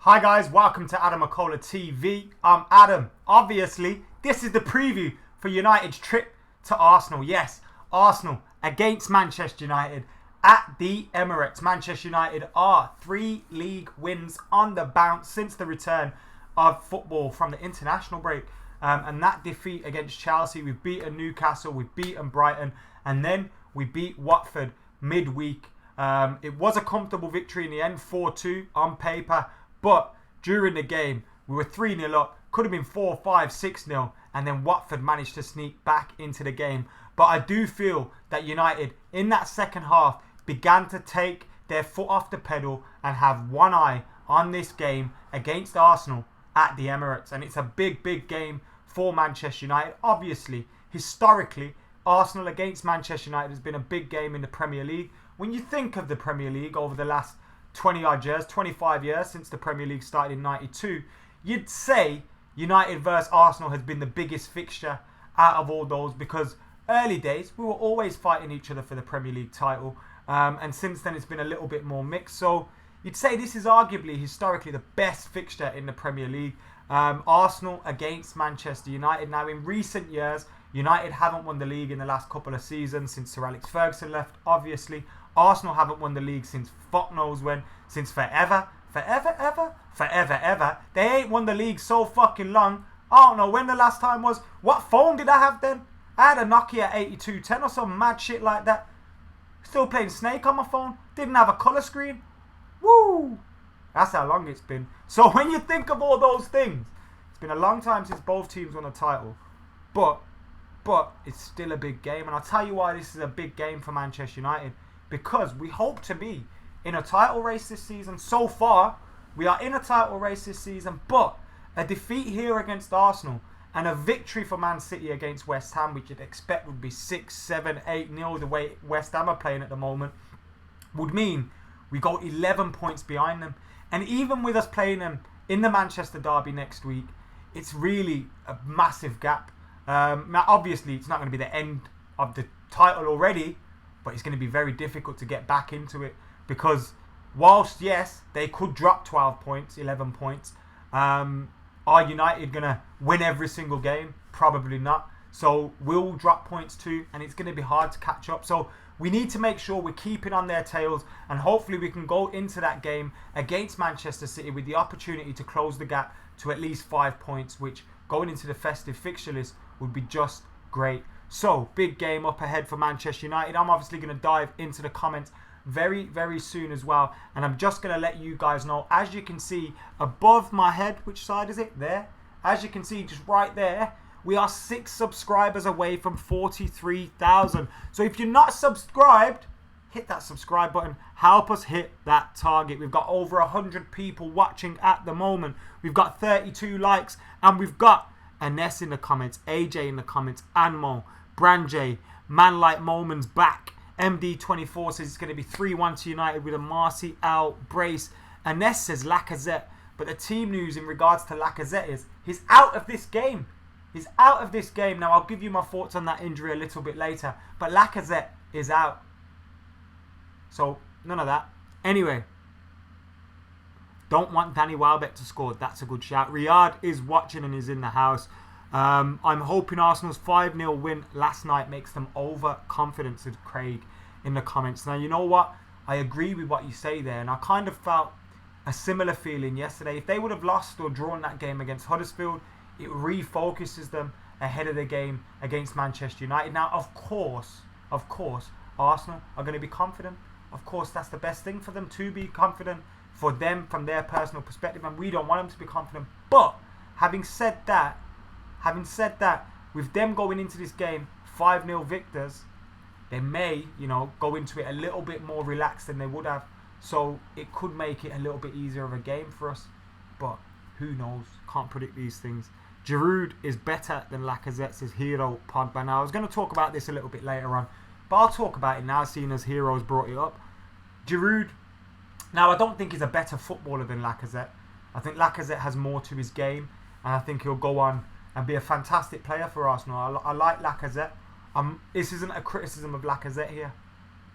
Hi guys, welcome to Adam McKola TV. I'm Adam. Obviously, this is the preview for United's trip to Arsenal. Yes, Arsenal against Manchester United at the Emirates. Manchester United are 3 league wins on the bounce since the return of football from the international break. And that defeat against Chelsea, we've beaten Newcastle, we've beaten Brighton, and then we beat Watford midweek. It was a comfortable victory in the end, 4-2 on paper. But during the game, we were 3-0 up. Could have been 4-5, 6-0. And then Watford managed to sneak back into the game. But I do feel that United, in that second half, began to take their foot off the pedal and have one eye on this game against Arsenal at the Emirates. And it's a big, big game for Manchester United. Obviously, historically, Arsenal against Manchester United has been a big game in the Premier League. When you think of the Premier League over the last 20 odd years, 25 years since the Premier League started in 92, you'd say United versus Arsenal has been the biggest fixture out of all those, because early days we were always fighting each other for the Premier League title, and since then it's been a little bit more mixed. So you'd say this is arguably historically the best fixture in the Premier League. Arsenal against Manchester United. Now, in recent years, United haven't won the league in the last couple of seasons since Sir Alex Ferguson left, obviously. Arsenal haven't won the league since fuck knows when, since forever. They ain't won the league so fucking long. I don't know when the last time was. What phone did I have then? I had a Nokia 8210 or some mad shit like that. Still playing Snake on my phone. Didn't have a colour screen. Woo! That's how long it's been. So when you think of all those things, it's been a long time since both teams won a title. But it's still a big game. And I'll tell you why this is a big game for Manchester United. Because we hope to be in a title race this season. So far, we are in a title race this season. But a defeat here against Arsenal and a victory for Man City against West Ham, which you'd expect would be 6, 7, 8-0 the way West Ham are playing at the moment, would mean we go 11 points behind them. And even with us playing them in the Manchester derby next week, it's really a massive gap. Now, obviously, it's not going to be the end of the title already, but it's going to be very difficult to get back into it, because whilst, yes, they could drop 12 points, 11 points, are United going to win every single game? Probably not. So we'll drop points too, and it's going to be hard to catch up. So we need to make sure we're keeping on their tails, and hopefully we can go into that game against Manchester City with the opportunity to close the gap to at least 5 points, which going into the festive fixture list would be just great. So, big game up ahead for Manchester United. I'm obviously going to dive into the comments very, very soon as well. And I'm just going to let you guys know, as you can see above my head, which side is it? There. As you can see, just right there, we are 6 subscribers away from 43,000. So, if you're not subscribed, hit that subscribe button. Help us hit that target. We've got over 100 people watching at the moment. We've got 32 likes. And we've got Ines in the comments, AJ in the comments, Anmo, Branjay, Man Like Moman's back. MD24 says it's going to be 3-1 to United with a Marcial brace. Ines says Lacazette. But the team news in regards to Lacazette is he's out of this game. He's out of this game. Now, I'll give you my thoughts on that injury a little bit later. But Lacazette is out. So, none of that. Anyway. Don't want Danny Welbeck to score. That's a good shout. Riyadh is watching and is in the house. I'm hoping Arsenal's 5-0 win last night makes them overconfident, said Craig in the comments. Now, you know what? I agree with what you say there. And I kind of felt a similar feeling yesterday. If they would have lost or drawn that game against Huddersfield, it refocuses them ahead of the game against Manchester United. Now, of course, Arsenal are going to be confident. Of course, that's the best thing for them, to be confident, for them from their personal perspective. And we don't want them to be confident. But having said that, with them going into this game 5-0 victors, they may, go into it a little bit more relaxed than they would have. So it could make it a little bit easier of a game for us. But who knows? Can't predict these things. Giroud is better than Lacazette, says Hero Pogba. Now, I was going to talk about this a little bit later on, but I'll talk about it now, seeing as Hero's brought it up. Giroud, now I don't think he's a better footballer than Lacazette. I think Lacazette has more to his game, and I think he'll go on and be a fantastic player for Arsenal. I like Lacazette. This isn't a criticism of Lacazette here.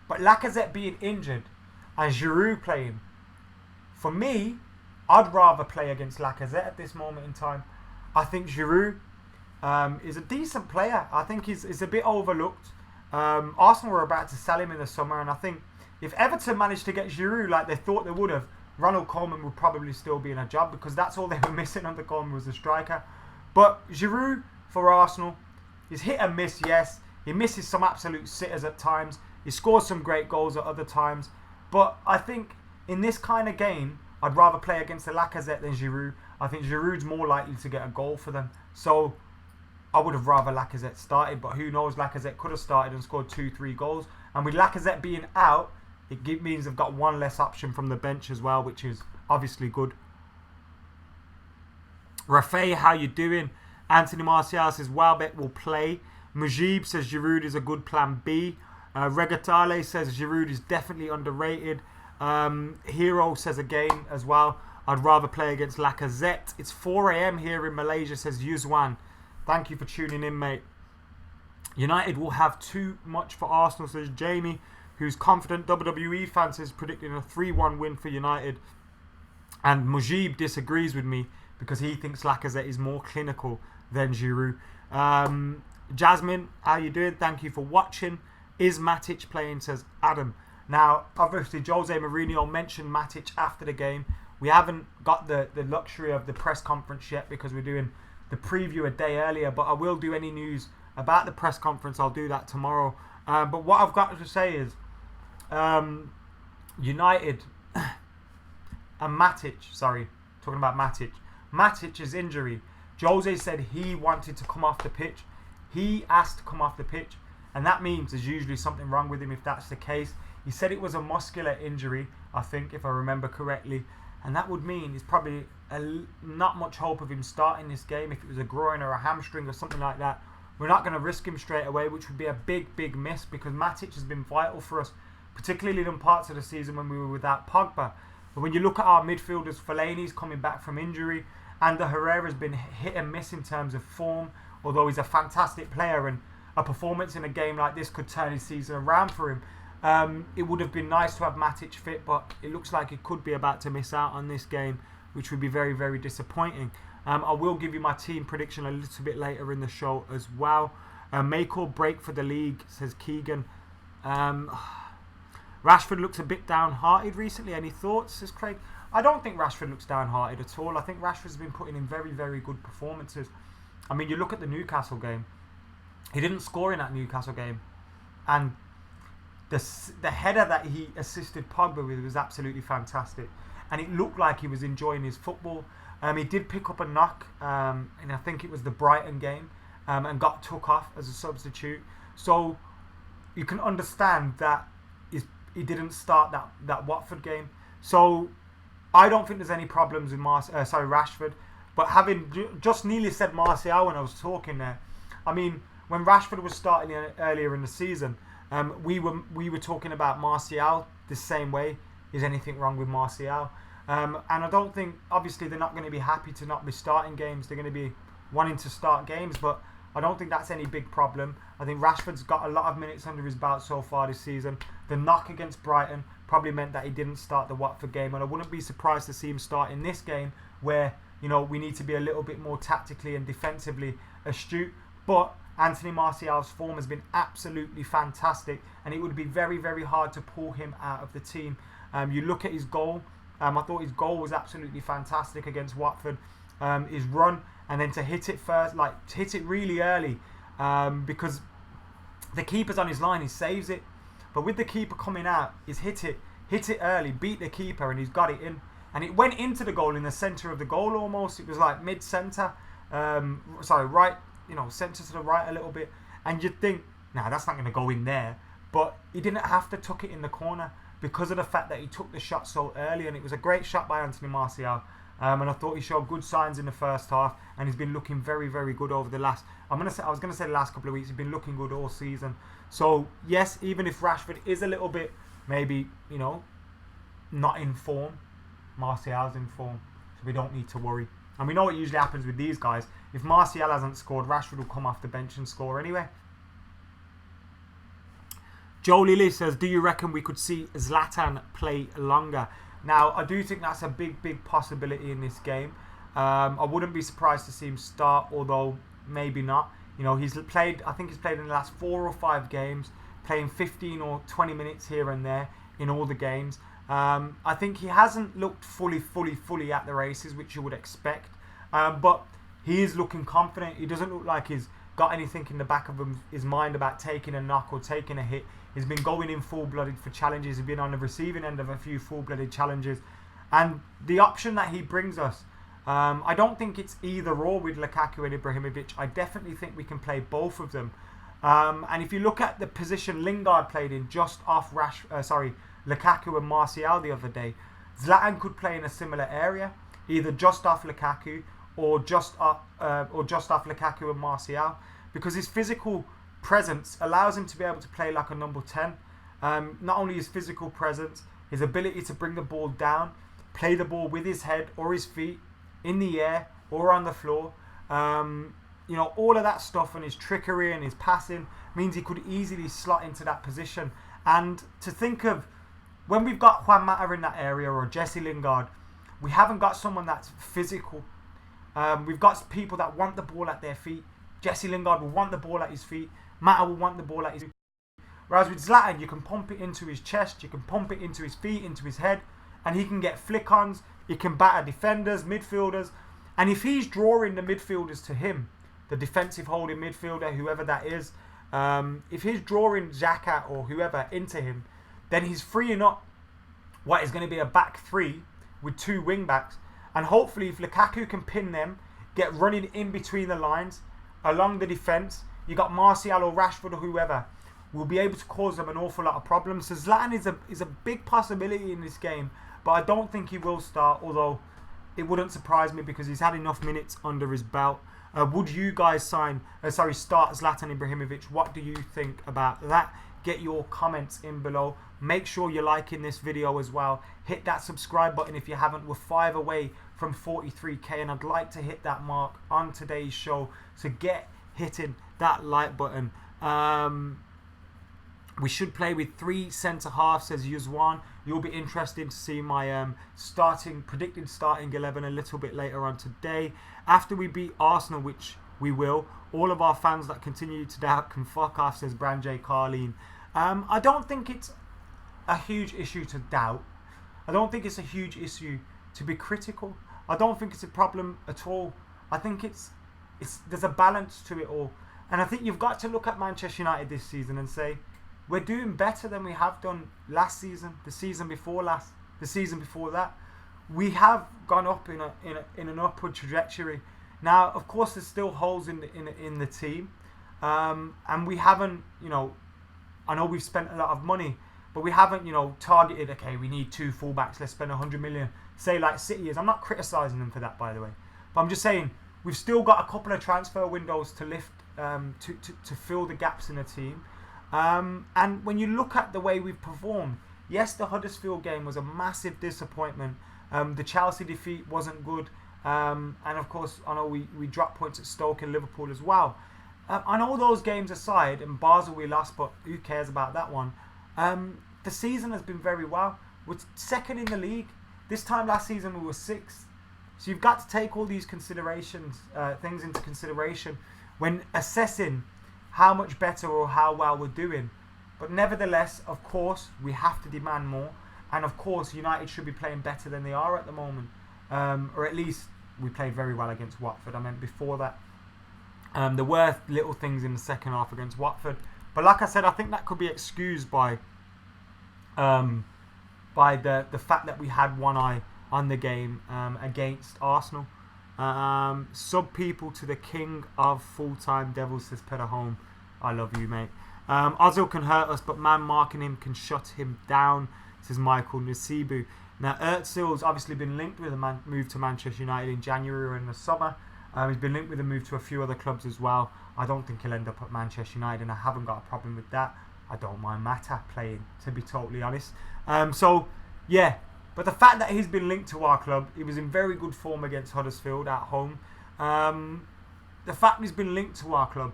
But Lacazette being injured and Giroud playing, for me, I'd rather play against Lacazette at this moment in time. I think Giroud is a decent player. I think he's a bit overlooked. Arsenal were about to sell him in the summer, and I think if Everton managed to get Giroud like they thought they would have, Ronald Koeman would probably still be in a job, because that's all they were missing under Koeman was a striker. But Giroud for Arsenal is hit and miss, yes. He misses some absolute sitters at times. He scores some great goals at other times. But I think in this kind of game, I'd rather play against the Lacazette than Giroud. I think Giroud's more likely to get a goal for them. So I would have rather Lacazette started, but who knows, Lacazette could have started and scored 2-3 goals. And with Lacazette being out, it means they've got one less option from the bench as well, which is obviously good. Rafe, how you doing? Anthony Marcial says Welbeck will play. Mujib says Giroud is a good plan B. Regatale says Giroud is definitely underrated. Hero says again as well, I'd rather play against Lacazette. It's 4 a.m. here in Malaysia, says Yuzwan. Thank you for tuning in, mate. United will have too much for Arsenal, says Jamie, who's confident. WWE fans is predicting a 3-1 win for United. And Mujib disagrees with me because he thinks Lacazette is more clinical than Giroud. Jasmine, how you doing? Thank you for watching. Is Matic playing, says Adam. Now, obviously, Jose Mourinho mentioned Matic after the game. We haven't got the luxury of the press conference yet because we're doing the preview a day earlier. But I will do any news about the press conference. I'll do that tomorrow. But what I've got to say is United and Matic, talking about Matic. Matic's injury. Jose said he wanted to come off the pitch. He asked to come off the pitch. And that means there's usually something wrong with him if that's the case. He said it was a muscular injury, I think, if I remember correctly. And that would mean there's probably not much hope of him starting this game. If it was a groin or a hamstring or something like that, we're not going to risk him straight away, which would be a big, big miss because Matic has been vital for us, particularly in parts of the season when we were without Pogba. But when you look at our midfielders, Fellaini's coming back from injury, and Herrera's been hit and miss in terms of form, although he's a fantastic player and a performance in a game like this could turn his season around for him. It would have been nice to have Matic fit, but it looks like he could be about to miss out on this game, which would be very, very disappointing. I will give you my team prediction a little bit later in the show as well. Make or break for the league, says Keegan. Rashford looks a bit downhearted recently. Any thoughts, says Craig? I don't think Rashford looks downhearted at all. I think Rashford's been putting in very, very good performances. I mean, you look at the Newcastle game. He didn't score in that Newcastle game. And the header that he assisted Pogba with was absolutely fantastic. And it looked like he was enjoying his football. He did pick up a knock, and I think it was the Brighton game, and got took off as a substitute. So you can understand that he didn't start that Watford game. So I don't think there's any problems with Rashford. But having just nearly said Marcial when I was talking there, I mean, when Rashford was starting earlier in the season, we were talking about Marcial the same way. Is anything wrong with Marcial? And I don't think, obviously, they're not going to be happy to not be starting games. They're going to be wanting to start games, but I don't think that's any big problem. I think Rashford's got a lot of minutes under his belt so far this season. The knock against Brighton probably meant that he didn't start the Watford game, and I wouldn't be surprised to see him start in this game where, you know, we need to be a little bit more tactically and defensively astute. But Anthony Marcial's form has been absolutely fantastic, and it would be very, very hard to pull him out of the team. You look at his goal. I thought his goal was absolutely fantastic against Watford. His run, and then to hit it first, to hit it really early, because the keeper's on his line, he saves it. But with the keeper coming out, he's hit it early, beat the keeper, and he's got it in. And it went into the goal in the centre of the goal almost. It was like mid-centre, right, centre to the right a little bit. And you'd think, nah, that's not going to go in there. But he didn't have to tuck it in the corner because of the fact that he took the shot so early. And it was a great shot by Anthony Marcial. And I thought he showed good signs in the first half, and he's been looking very, very good over the last. I was going to say the last couple of weeks. He's been looking good all season. So yes, even if Rashford is a little bit maybe not in form, Martial's in form, so we don't need to worry. And we know what usually happens with these guys. If Martial hasn't scored, Rashford will come off the bench and score anyway. Joe Lilly says, "Do you reckon we could see Zlatan play longer?" Now, I do think that's a big possibility in this game. I wouldn't be surprised to see him start, although maybe not. You know, I think he's played in the last 4 or 5 games, playing 15 or 20 minutes here and there in all the games. I think he hasn't looked fully at the races, which you would expect. But he is looking confident. He doesn't look like he's got anything in the back of his mind about taking a knock or taking a hit. He's been going in full-blooded for challenges. He's been on the receiving end of a few full-blooded challenges. And the option that he brings us, I don't think it's either or with Lukaku and Ibrahimovic. I definitely think we can play both of them. And if you look at the position Lingard played in just off Lukaku and Marcial the other day, Zlatan could play in a similar area, either just off Lukaku or just off Lukaku and Marcial, because his physical presence allows him to be able to play like a number 10. Not only his physical presence, his ability to bring the ball down, play the ball with his head or his feet, in the air or on the floor. You know, all of that stuff, and his trickery and his passing means he could easily slot into that position. And to think of when we've got Juan Mata in that area or Jesse Lingard, we haven't got someone that's physical. We've got people that want the ball at their feet. Jesse Lingard will want the ball at his feet. Mata will want the ball at his feet. Whereas with Zlatan, you can pump it into his chest, you can pump it into his feet, into his head, and he can get flick-ons. He can batter defenders, midfielders. And if he's drawing the midfielders to him, the defensive holding midfielder, whoever that is, if he's drawing Xhaka or whoever into him, then he's freeing up what is going to be a back 3 with 2 wing backs. And hopefully if Lukaku can pin them, get running in between the lines, along the defence, you got Marcial or Rashford or whoever, will be able to cause them an awful lot of problems. So Zlatan is a big possibility in this game, but I don't think he will start, although it wouldn't surprise me because he's had enough minutes under his belt. Would you guys start Zlatan Ibrahimovic? What do you think about that? Get your comments in below. Make sure you're liking this video as well. Hit that subscribe button if you haven't. We're 5 away from 43k, and I'd like to hit that mark on today's show. So get hitting that like button. We should play with 3 centre halves, says Yuzwan. You'll be interested to see my predicted starting 11 a little bit later on today. After we beat Arsenal, which we will, all of our fans that continue to doubt can fuck off, says Brand J. Carleen. I don't think it's a huge issue to doubt. I don't think it's a huge issue to be critical. I don't think it's a problem at all. I think there's a balance to it all. And I think you've got to look at Manchester United this season and say, we're doing better than we have done last season, the season before last, the season before that. We have gone up in an upward trajectory. Now, of course, there's still holes in the team, and we haven't, you know, I know we've spent a lot of money, but we haven't, you know, targeted. Okay, we need 2 fullbacks. Let's spend 100 million. Say like City is. I'm not criticising them for that, by the way, but I'm just saying we've still got a couple of transfer windows to lift to fill the gaps in the team. And when you look at the way we've performed, yes, the Huddersfield game was a massive disappointment. The Chelsea defeat wasn't good. And of course, I know we dropped points at Stoke and Liverpool as well. And all those games aside, and Basel we lost, but who cares about that one? The season has been very well. We're 2nd in the league. This time last season we were 6th. So you've got to take all these things into consideration when assessing how much better or how well we're doing. But nevertheless, of course, we have to demand more. And of course, United should be playing better than they are at the moment. Or at least we played very well against Watford. I meant before that. There were little things in the second half against Watford. But like I said, I think that could be excused by the fact that we had one eye on the game against Arsenal. Sub people to the king of full-time devils, says Peter Home. I love you, mate. Ozil can hurt us, but man marking him can shut him down, says Michael Nasibu. Now, Özil's obviously been linked with a move to Manchester United in January or in the summer. He's been linked with a move to a few other clubs as well. I don't think he'll end up at Manchester United, and I haven't got a problem with that. I don't mind Mata playing, to be totally honest. So, yeah. But the fact that he's been linked to our club, he was in very good form against Huddersfield at home. The fact he's been linked to our club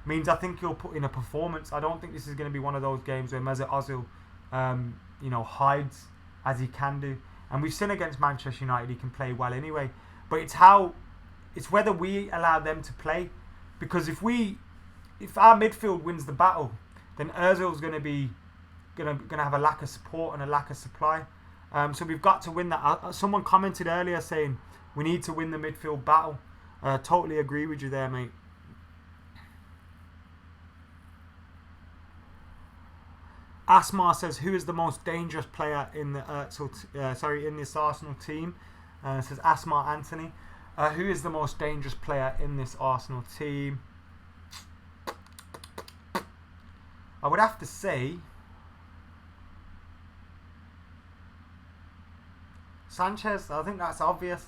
means I think he'll put in a performance. I don't think this is going to be one of those games where Mesut Ozil, hides as he can do. And we've seen against Manchester United he can play well anyway. But it's whether we allow them to play. Because if our midfield wins the battle, then Ozil's going to have a lack of support and a lack of supply. So we've got to win that. Someone commented earlier saying we need to win the midfield battle. Totally agree with you there, mate. Asmar says, who is the most dangerous player in the in this Arsenal team? Says Asmar Anthony. Who is the most dangerous player in this Arsenal team? I would have to say Sanchez. I think that's obvious.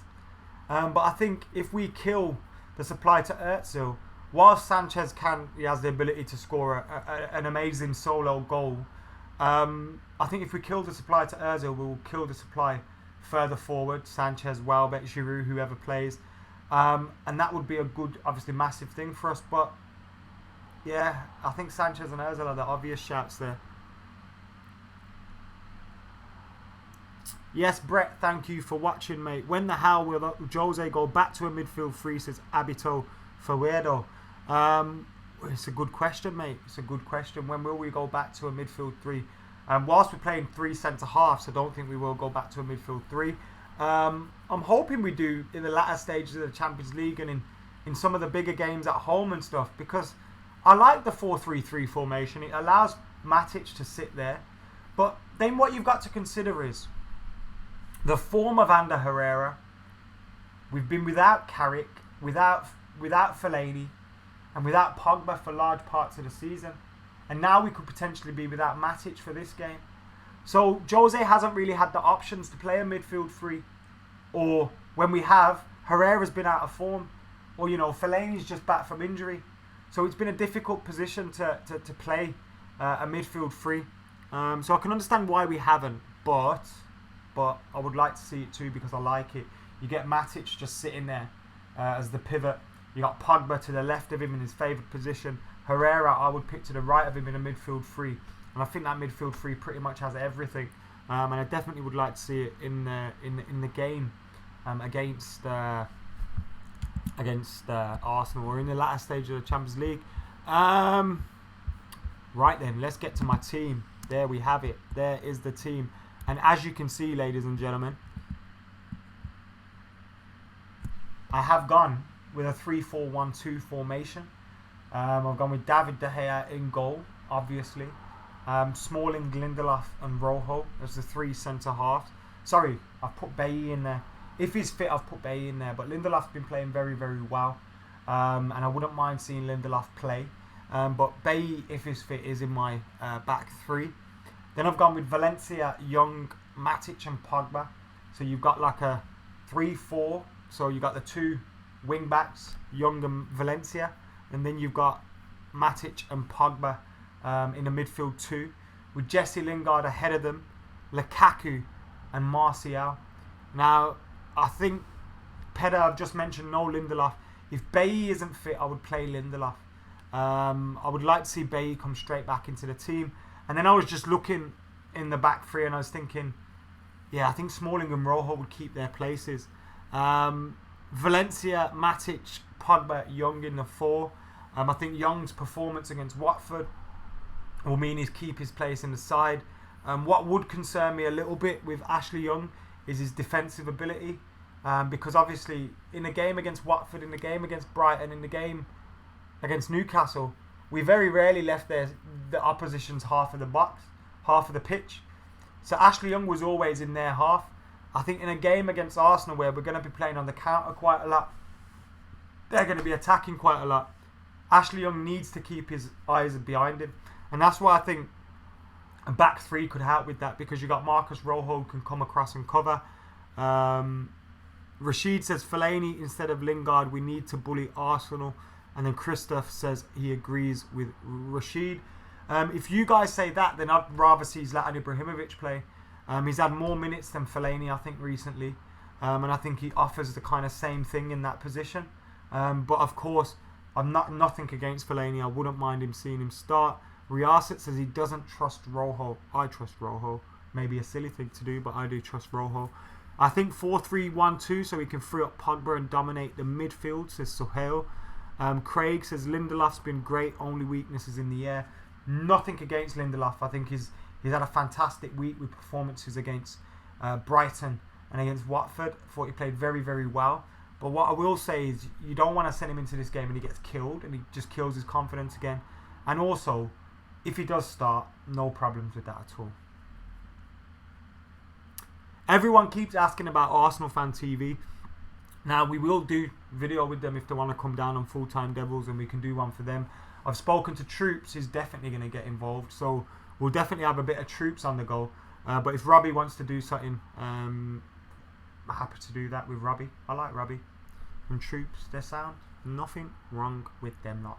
But I think if we kill the supply to Özil, whilst Sanchez he has the ability to score an amazing solo goal. I think if we kill the supply to Ozil, we will kill the supply further forward. Sanchez, Welbeck, Giroud, whoever plays. And that would be a good, obviously massive thing for us. But yeah, I think Sanchez and Ozil are the obvious shouts there. Yes, Brett, thank you for watching, mate. When the hell will Jose go back to a midfield three, says Abito Ferredo. It's a good question, mate. It's a good question. When will we go back to a midfield three? Whilst we're playing 3 centre-halves, I don't think we will go back to a midfield three. I'm hoping we do in the latter stages of the Champions League and in some of the bigger games at home and stuff, because I like the 4-3-3 formation. It allows Matic to sit there. But then what you've got to consider is the form of Ander Herrera. We've been without Carrick, without Fellaini, and without Pogba for large parts of the season. And now we could potentially be without Matic for this game. So Jose hasn't really had the options to play a midfield three. Or when we have, Herrera's been out of form. Or, Fellaini's just back from injury. So it's been a difficult position to play a midfield three. So I can understand why we haven't. But I would like to see it too, because I like it. You get Matic just sitting there as the pivot. You got Pogba to the left of him in his favourite position. Herrera, I would pick to the right of him in a midfield three. And I think that midfield three pretty much has everything. And I definitely would like to see it in the game against Arsenal, or in the latter stage of the Champions League. Right then, let's get to my team. There we have it. There is the team. And as you can see, ladies and gentlemen, I have gone with a 3-4-1-2 formation. I've gone with David De Gea in goal, obviously. Smalling, Lindelof and Rojo as the 3 centre-halves. Sorry, I've put Bailly in there. If he's fit, I've put Bailly in there. But Lindelof's been playing very, very well. And I wouldn't mind seeing Lindelof play. But Bailly, if he's fit, is in my back 3. Then I've gone with Valencia, Young, Matic and Pogba. So you've got like a 3-4. So you've got the 2 wing backs, Young and Valencia. And then you've got Matic and Pogba in the midfield 2. With Jesse Lingard ahead of them, Lukaku and Marcial. Now, I think, Pedder, I've just mentioned no Lindelof. If Bailly isn't fit, I would play Lindelof. I would like to see Bailly come straight back into the team. And then I was just looking in the back 3 and I was thinking, yeah, I think Smalling and Rojo would keep their places. Valencia, Matic, Pogba, Young in the 4. I think Young's performance against Watford will mean he's keep his place in the side. What would concern me a little bit with Ashley Young is his defensive ability. Because obviously in the game against Watford, in the game against Brighton, in the game against Newcastle, we very rarely left the opposition's half of the box, half of the pitch. So Ashley Young was always in their half. I think in a game against Arsenal where we're going to be playing on the counter quite a lot, they're going to be attacking quite a lot, Ashley Young needs to keep his eyes behind him. And that's why I think a back 3 could help with that, because you got Marcus Rojo who can come across and cover. Rashid says Fellaini instead of Lingard, we need to bully Arsenal. And then Christoph says he agrees with Rashid. If you guys say that, then I'd rather see Zlatan Ibrahimovic play. He's had more minutes than Fellaini, I think, recently. And I think he offers the kind of same thing in that position. But of course, I'm nothing against Fellaini. I wouldn't mind seeing him start. Riaset says he doesn't trust Rojo. I trust Rojo. maybe a silly thing to do, but I do trust Rojo. I think 4-3-1-2, so we can free up Pogba and dominate the midfield, says Sohail. Craig says Lindelof's been great, only weakness is in the air. Nothing against Lindelof. I think he's had a fantastic week with performances against Brighton and against Watford. I thought he played very, very well. But what I will say is you don't want to send him into this game and he gets killed and he just kills his confidence again. And also, if he does start, no problems with that at all. Everyone keeps asking about Arsenal Fan TV. Now, we will do video with them if they want to come down on Full Time Devils, and we can do one for them. I've spoken to Troops, he's definitely going to get involved. So we'll definitely have a bit of Troops on the go. But if Robbie wants to do something, I'm happy to do that with Robbie. I like Robbie. And Troops, their sound, nothing wrong with them not.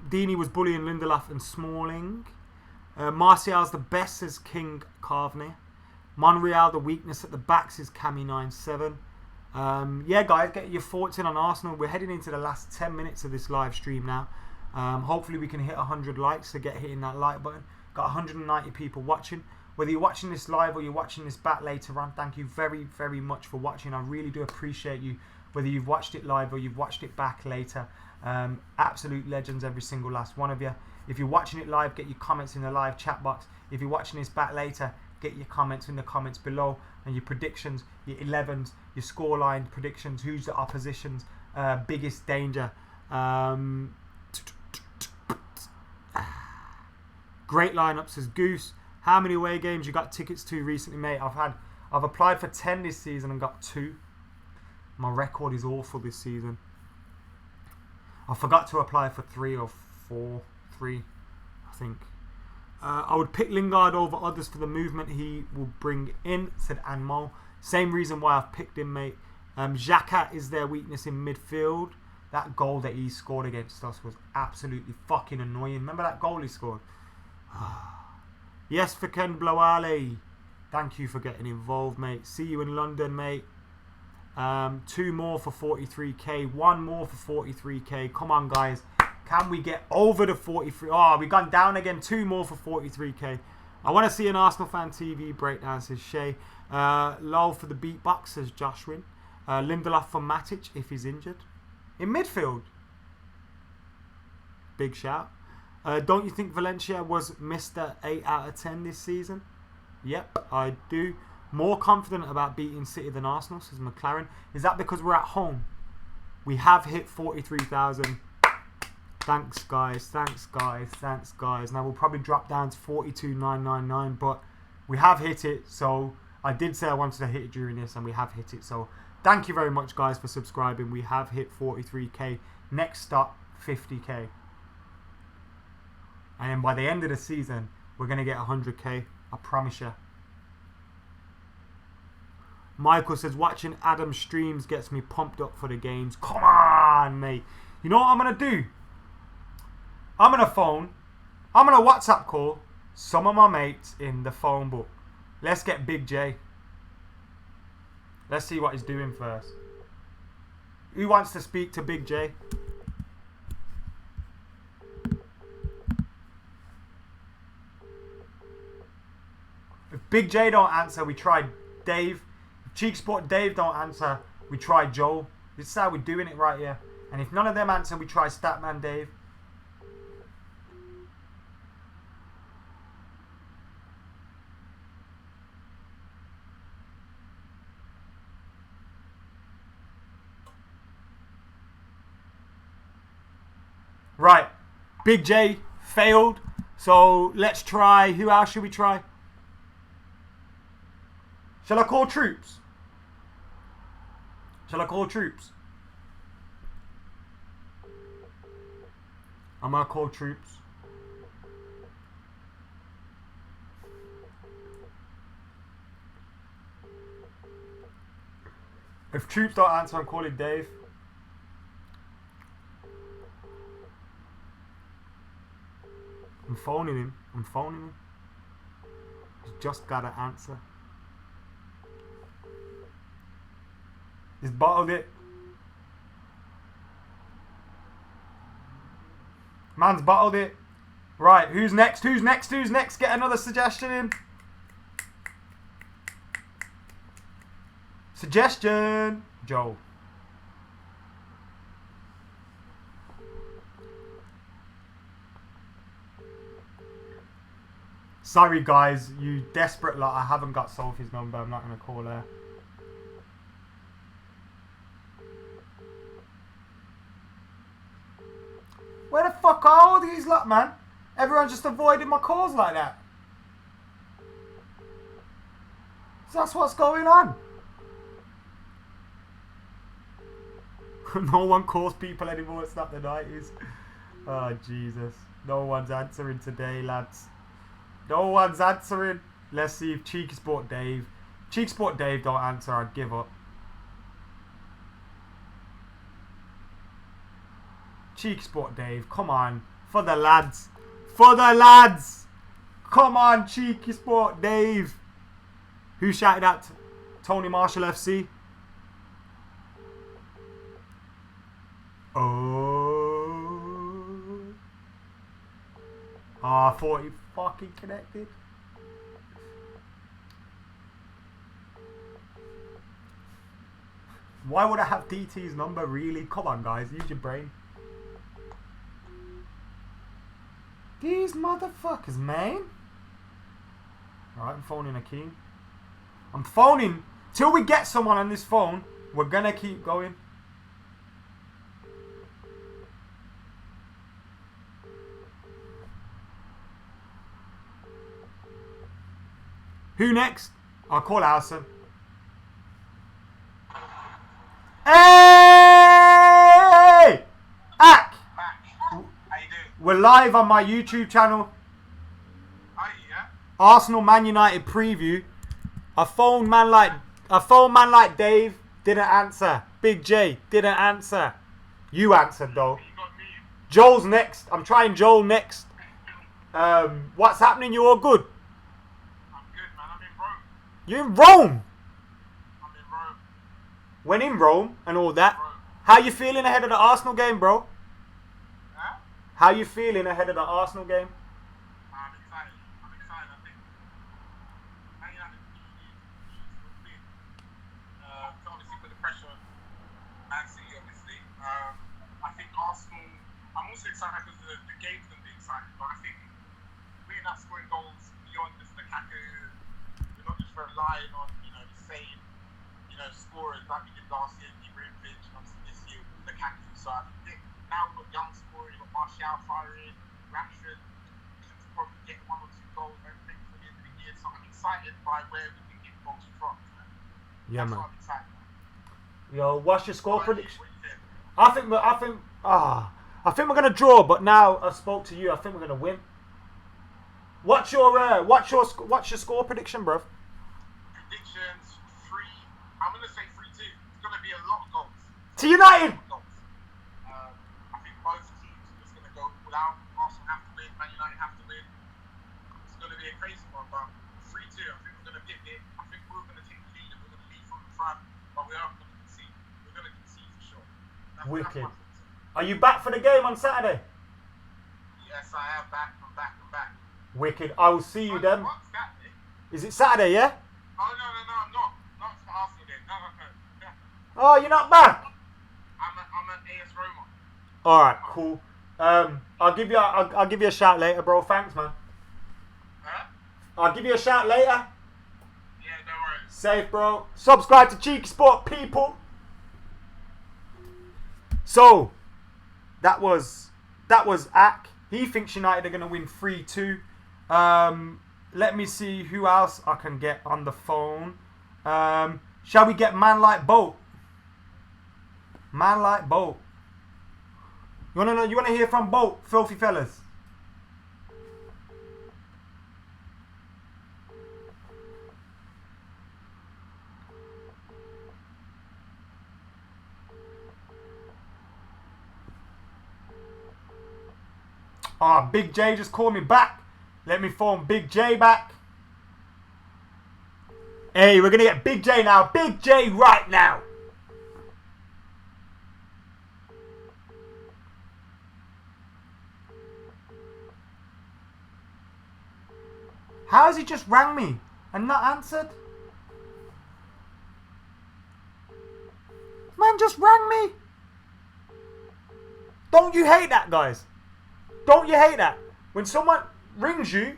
Deeney was bullying Lindelof and Smalling. Marcial's the best, says King Carvney. Monreal, the weakness at the backs, is Cami97. Yeah, guys, get your thoughts in on Arsenal. We're heading into the last 10 minutes of this live stream now. Hopefully we can hit 100 likes, so get hitting that like button. Got 190 people watching. Whether you're watching this live or you're watching this back later on, thank you very, very much for watching. I really do appreciate you, whether you've watched it live or you've watched it back later. Absolute legends, every single last one of you. If you're watching it live, get your comments in the live chat box. If you're watching this back later, get your comments in the comments below, and your predictions, your 11s, your scoreline predictions, who's the opposition's biggest danger. Great lineup, says Goose. How many away games you got tickets to recently, mate? I've applied for 10 this season and got 2. My record is awful this season. I forgot to apply for 3 or 4. 3, I think. I would pick Lingard over others for the movement he will bring in, said Anmo. Same reason why I've picked him, mate. Xhaka is their weakness in midfield. That goal that he scored against us was absolutely fucking annoying. Remember that goal he scored? Yes, for Ken Blowale. Thank you for getting involved, mate. See you in London, mate. 2 more for 43k. 1 more for 43k. Come on, guys. Can we get over the 43? Oh, we've gone down again. 2 more for 43k. I want to see an Arsenal Fan TV breakdown, says Shay. Lol for the beatbox, says Joshwin. Lindelof for Matic if he's injured. In midfield. Big shout. Don't you think Valencia was Mr. 8 out of 10 this season? Yep, I do. More confident about beating City than Arsenal, says McLaren. Is that because we're at home? We have hit 43,000. Thanks, guys. Thanks, guys. Thanks, guys. Now, we'll probably drop down to 42,999, but we have hit it. So, I did say I wanted to hit it during this, and we have hit it. So, thank you very much, guys, for subscribing. We have hit 43k. Next stop, 50k. And then by the end of the season, we're going to get 100k. I promise you. Michael says, watching Adam's streams gets me pumped up for the games. Come on, mate. You know what I'm going to do? I'm going to WhatsApp call some of my mates in the phone book. Let's get Big J. Let's see what he's doing first. Who wants to speak to Big J? If Big J don't answer, we try Dave. If Cheek Sport Dave don't answer, we try Joel. This is how we're doing it right here. And if none of them answer, we try Statman Dave. Right. Big J failed. So let's try. Who else should we try? Shall I call Troops? Shall I call Troops? I'm going to call Troops. If Troops don't answer, I'm calling Dave. I'm phoning him. He's just got to answer. He's bottled it. Man's bottled it. Right, who's next? Get another suggestion in. Suggestion, Joe. Sorry guys, you desperate lot. I haven't got Sophie's number. I'm not gonna call her. Where the fuck are all these lot, man? Everyone's just avoiding my calls like that. So that's what's going on. No one calls people anymore. It's not the 90s. Oh, Jesus. No one's answering today, lads. No one's answering. Let's see if Cheeky Sport Dave. Cheeky Sport Dave don't answer. I'd give up. Cheeky Sport Dave. Come on. For the lads. For the lads. Come on, Cheeky Sport Dave. Who shouted out to Tony Marshall FC? Oh. I thought he fucking connected. Why would I have DT's number, really? Come on, guys. Use your brain. These motherfuckers, man. Alright, I'm phoning Akeem. I'm phoning. Till we get someone on this phone, we're gonna keep going. Who next? I'll call Arsene. Hey! Ack! How you doing? We're live on my YouTube channel. Are you, yeah? Arsenal Man United preview. I phoned man like Dave, didn't answer. Big J didn't answer. You answered though. You got me. Joel's next. I'm trying Joel next. What's happening? You all good? I'm good, man. I'm in Rome. You in Rome? I'm in Rome. When in Rome and all that. Rome. How you feeling ahead of the Arsenal game, bro? Huh? How you feeling ahead of the Arsenal game? I'm excited. I think Man United win. So obviously put the pressure on Man City, obviously. I think Arsenal, I'm also excited because the game's going to be exciting, but I think we're not scoring goals beyond just Lukaku. We're not just relying on, the same, scorers like we did last year, Emirates, and obviously this year with Lukaku. So I think now we've got young scoring, we've got Marcial firing, Rashford should probably get 1 or 2 goals, everything for the end of the year. So I'm excited by where we can get goals from. Yeah, That's man. what I'm excited about. Yo, what's your score What prediction? do you think? I think we're gonna draw, but now I spoke to you. I think we're gonna win. What's your score prediction, bruv? Predictions 3. I'm gonna say 3-2. It's gonna be a lot of goals. To United. Goals. I think both teams are just gonna go all out. Arsenal have to win. Man United have to win. It's gonna be a crazy one, but 3-2. I think we're gonna pip it. I think we're gonna take the lead and we're gonna lead from the front, but we are gonna concede. We're gonna concede for sure. That's Wicked. my prediction. Are you back for the game on Saturday? Yes, I am back. I'm back. Wicked. I will see you then. What's Saturday? Is it Saturday? Yeah. Oh no, I'm not. Not for Arsenal game. No. Oh, you're not back. I'm at AS Roma. All right. Cool. I'll give you a shout later, bro. Thanks, man. Huh? I'll give you a shout later. Yeah, no worries. Safe, bro. Subscribe to Cheeky Sport, people. So, that was Ack. He thinks United are going to win 3-2. Let me see who else I can get on the phone. Shall we get Man Like Boat? Man Like Boat. You want to hear from Boat, filthy fellas? Ah, Big J just called me back. Let me phone Big J back. Hey, we're going to get Big J now. Big J right now. How has he just rang me and not answered? man just rang me. Don't you hate that, guys? Don't you hate that? When someone rings you,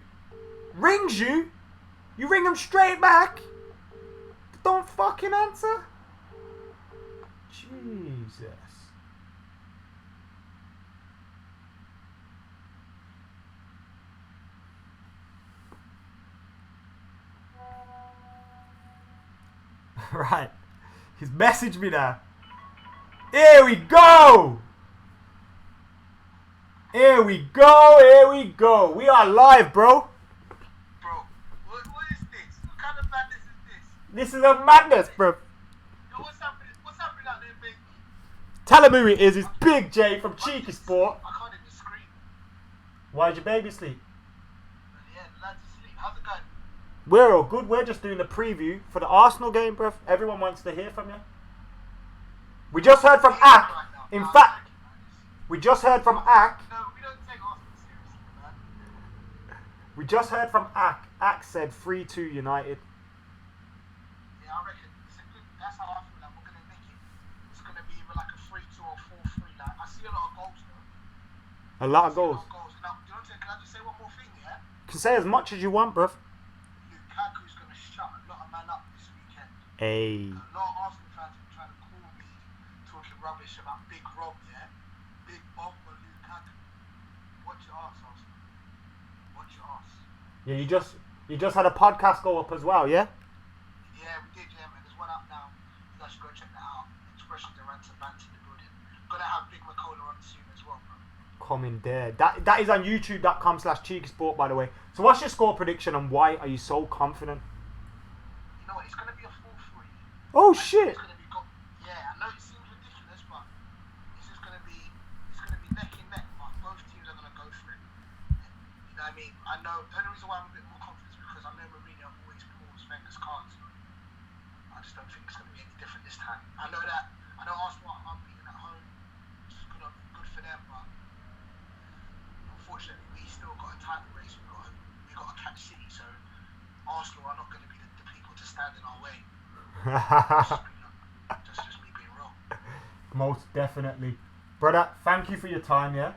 you ring them straight back. Don't fucking answer. Jesus. Right. He's messaged me now. Here we go. Here we go. Here we go. We are live, bro. Bro, what is this? What kind of madness is this? This is a madness, bro. Yo, what's happening? What's happening out there, big? Tell him who it is. It's Big J from Cheeky Sport. I can't even scream. Why'd your baby sleep? Yeah, the lad's asleep. How's it going? We're all good. We're just doing a preview for the Arsenal game, bruv. Everyone wants to hear from you. We just heard from Ak. In fact, we just heard from Ak. No, we don't take Arsenal seriously, man. We just heard from Ak. Ak said 3-2 United. Yeah, I reckon that's how I feel like we're going to nick it. It's going to be either like a 3-2 or 4-3. Like, I see a lot of goals, though. A lot of goals. Now, do you know what I'm saying? Can I just say one more thing, yeah? You can say as much as you want, bruv. Lukaku's going to shut a lot of man up this weekend. Hey. A lot of Arsenal fans have been trying to call me talking rubbish about Big Rob, yeah? Big Bomber Lukaku. Watch your arse, Arsenal. Watch your arse. Yeah, you just had a podcast go up as well, yeah? Yeah, we did, yeah, man. There's one up now. You guys should go check that out. Expressions and rants and bants in the building. Gonna have Big McKola on soon as well, bro. Coming there. That is on youtube.com/cheekysport, by the way. So what's your score prediction and why are you so confident? You know what? It's gonna be a 4-3. Oh, shit. It's gonna be yeah, I know it seems ridiculous, but it's gonna be neck and neck. But both teams are gonna go for it. You know what I mean? I know the only reason why I'm a bit more confident is because I know Mourinho always pulls Wenger's cards. I just don't think it's gonna be any different this time. I know Arsenal are unbeaten at home, which is good for them, but unfortunately we still got a title race. We got to catch City, so Arsenal are not going to be the people to stand in our way. Just me being real. Most definitely. Brother, thank you for your time, yeah?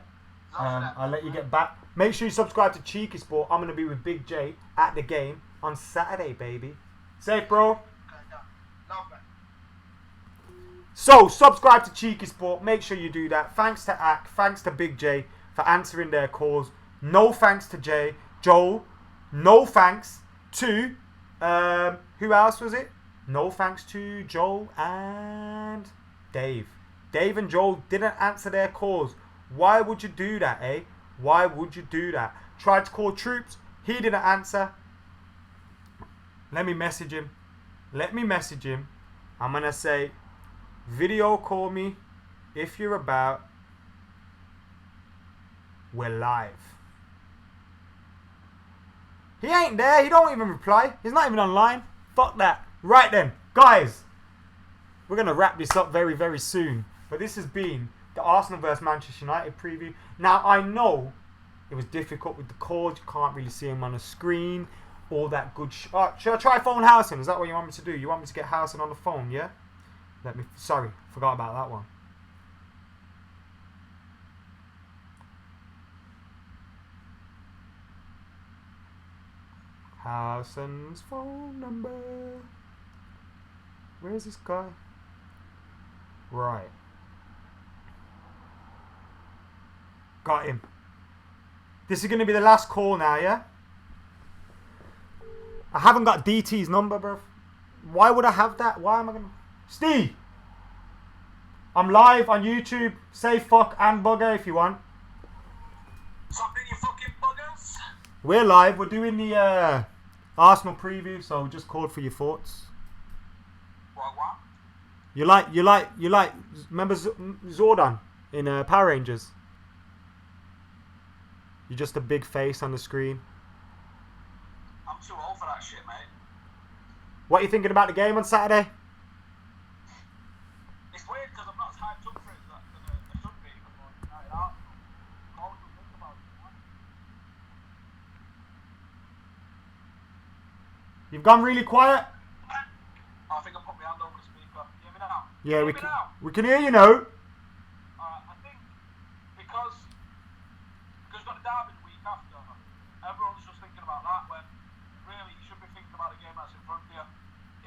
I'll let you get back. Make sure you subscribe to Cheeky Sport. I'm going to be with Big J at the game on Saturday, baby. Safe, bro. Love that. So, subscribe to Cheeky Sport. Make sure you do that. Thanks to Ak. Thanks to Big J for answering their calls. No thanks to Joel. No thanks to... who else was it? No thanks to Joel and Dave. Dave and Joel didn't answer their calls. Why would you do that, eh? Why would you do that? Tried to call Troops. He didn't answer. Let me message him. I'm going to say, video call me if you're about. We're live. He ain't there. He don't even reply. He's not even online. Fuck that. Right then, guys. We're going to wrap this up very, very soon. But this has been the Arsenal vs Manchester United preview. Now, I know it was difficult with the calls. You can't really see them on the screen. All that good should I try phone Howson? Is that what you want me to do? You want me to get Howson on the phone, yeah? Sorry, forgot about that one. Howson's phone number. Where's this guy? Right. Got him. This is going to be the last call now, yeah? I haven't got DT's number, bro. Why would I have that? Why am I going to... Steve! I'm live on YouTube. Say fuck and bugger if you want. Something, you fucking buggers. We're live. We're doing the Arsenal preview, so just called for your thoughts. What? You like, remember Zordon in Power Rangers? You're just a big face on the screen. I'm too old for that shit, mate. What are you thinking about the game on Saturday? It's weird because I'm not as hyped up for it as I should be. You've gone really quiet. I think I put my hand over the speaker. Hear me now? Yeah, Hear me now? we can hear you now. I think because you've got the derby the week after, everyone's just thinking about that when really you should be thinking about the game that's in front of you.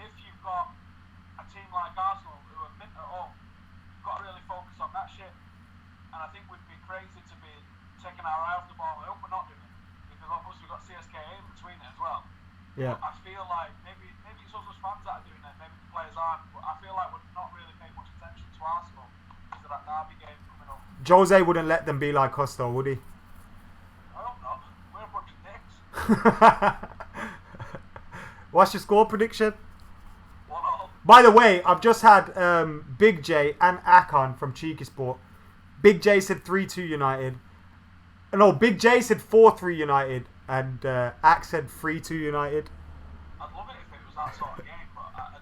If you've got a team like Arsenal who are mint at home, you've got to really focus on that shit. And I think we'd be crazy to be taking our eye off the ball. I hope we're not doing it because obviously we've got CSKA in between it as well. Yeah. But I feel like maybe it's us as fans that are doing it, maybe the players aren't, but I feel like we're not really paying much attention to Arsenal because of that derby game coming up. Jose wouldn't let them be like us though, would he? I don't know. We're a bunch of dicks. What's your score prediction? 1-0. By the way, I've just had Big J and Akon from Cheeky Sport. Big J said 3-2 United. No, Big J said 4-3 United. And Ak said 3-2 United. I'd love it if it was that sort of game, but I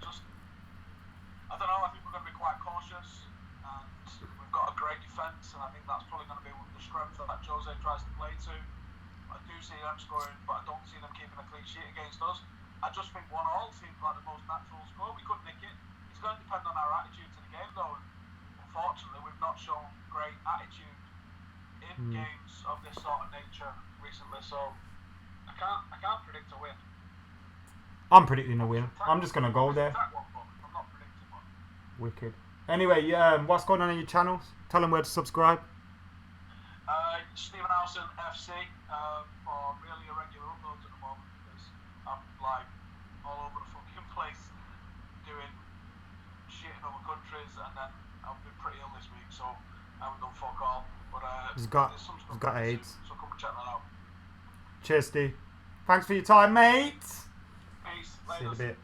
don't know. I think we're going to be quite cautious, and we've got a great defence, and I think that's probably going to be the strength that Jose tries to play to. I do see them scoring, but I don't see them keeping a clean sheet against us. I just think 1-1 seems like the most natural score. We could nick it. It's going to depend on our attitude to the game, though. And unfortunately, we've not shown great attitude in games of this sort of nature recently, so I can't predict a win. I'm predicting a win. I'm just going to go there. I'm not predicting one. Wicked. Anyway, what's going on your channels? Tell them where to subscribe. Stephen Alson FC for really irregular uploads at the moment because I'm like all over the fucking place doing shit in other countries, and then I've been pretty ill this week, so I haven't done fuck all. But he's got coming AIDS. soon, so come and check that out. Cheers, Steve. Thanks for your time, mate. Peace. See you in a Later. bit.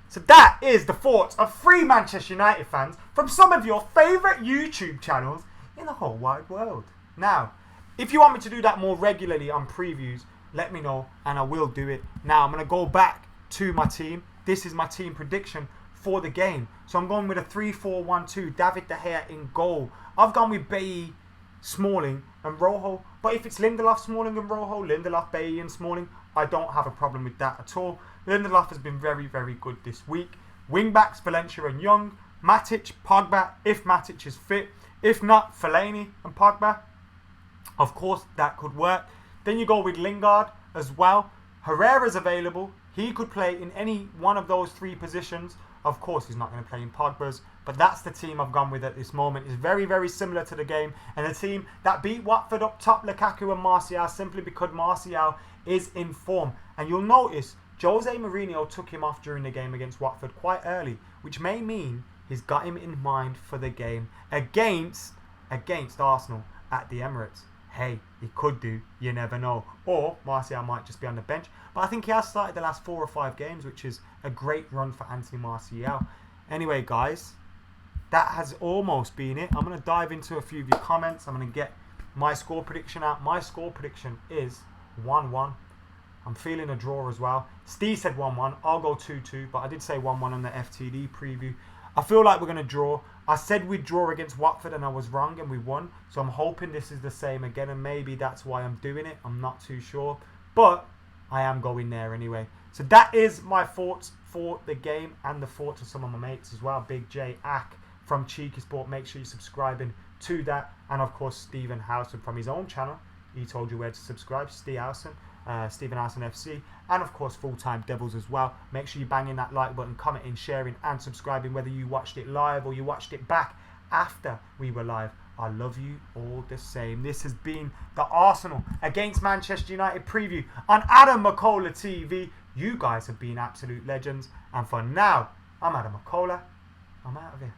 So that is the thoughts of 3 Manchester United fans from some of your favourite YouTube channels in the whole wide world. Now, if you want me to do that more regularly on previews, let me know and I will do it. Now, I'm going to go back to my team. This is my team prediction for the game. So I'm going with a 3-4-1-2. David De Gea in goal. I've gone with Bailly, Smalling and Rojo. But if it's Lindelof, Smalling and Rojo, Lindelof, Bailly and Smalling, I don't have a problem with that at all. Lindelof has been very, very good this week. Wing-backs, Valencia and Young. Matic, Pogba, if Matic is fit. If not, Fellaini and Pogba. Of course, that could work. Then you go with Lingard as well. Herrera's available. He could play in any one of those 3 positions. Of course, he's not going to play in Pogba's. But that's the team I've gone with at this moment. It's very, very similar to the game. And the team that beat Watford up top, Lukaku and Marcial, simply because Marcial is in form. And you'll notice Jose Mourinho took him off during the game against Watford quite early, which may mean he's got him in mind for the game against Arsenal at the Emirates. Hey, he could do, you never know. Or Marcial might just be on the bench. But I think he has started the last 4 or 5 games, which is a great run for Anthony Marcial. Anyway, guys, that has almost been it. I'm going to dive into a few of your comments. I'm going to get my score prediction out. My score prediction is 1-1. I'm feeling a draw as well. Steve said 1-1. I'll go 2-2, but I did say 1-1 on the FTD preview. I feel like we're going to draw. I said we'd draw against Watford and I was wrong and we won. So I'm hoping this is the same again, and maybe that's why I'm doing it. I'm not too sure. But I am going there anyway. So that is my thoughts for the game and the thoughts of some of my mates as well. Big J, Ak from Cheeky Sport. Make sure you're subscribing to that. And of course, Stephen Howson from his own channel. He told you where to subscribe. Steve Howson. Stephen Howson FC, and of course Full Time Devils as well. Make sure you bang in that like button, commenting, sharing and subscribing, whether you watched it live or you watched it back after we were live. I love you all the same. This has been the Arsenal against Manchester United preview on Adam McKola TV. You guys have been absolute legends, and for now, I'm Adam McKola. I'm out of here.